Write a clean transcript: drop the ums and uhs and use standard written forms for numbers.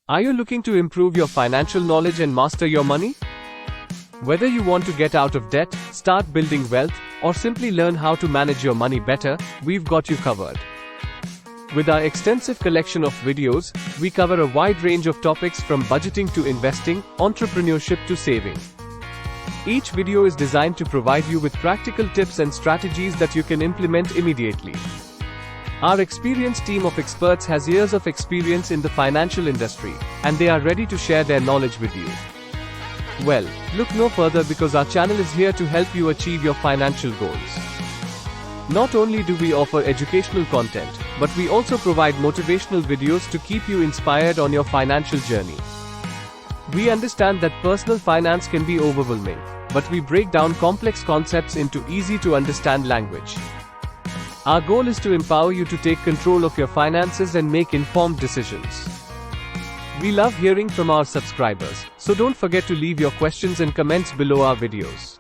Are you looking to improve your financial knowledge and master your money? Whether you want to get out of debt, start building wealth, or simply learn how to manage your money better, we've got you covered. With our extensive collection of videos, we cover a wide range of topics from budgeting to investing, entrepreneurship to saving. Each video is designed to provide you with practical tips and strategies that you can implement immediately. Our experienced team of experts has years of experience in the financial industry, and they are ready to share their knowledge with you. Well, look no further because our channel is here to help you achieve your financial goals. Not only do we offer educational content, but we also provide motivational videos to keep you inspired on your financial journey. We understand that personal finance can be overwhelming, but we break down complex concepts into easy to understand language. Our goal is to empower you to take control of your finances and make informed decisions. We love hearing from our subscribers, so don't forget to leave your questions and comments below our videos.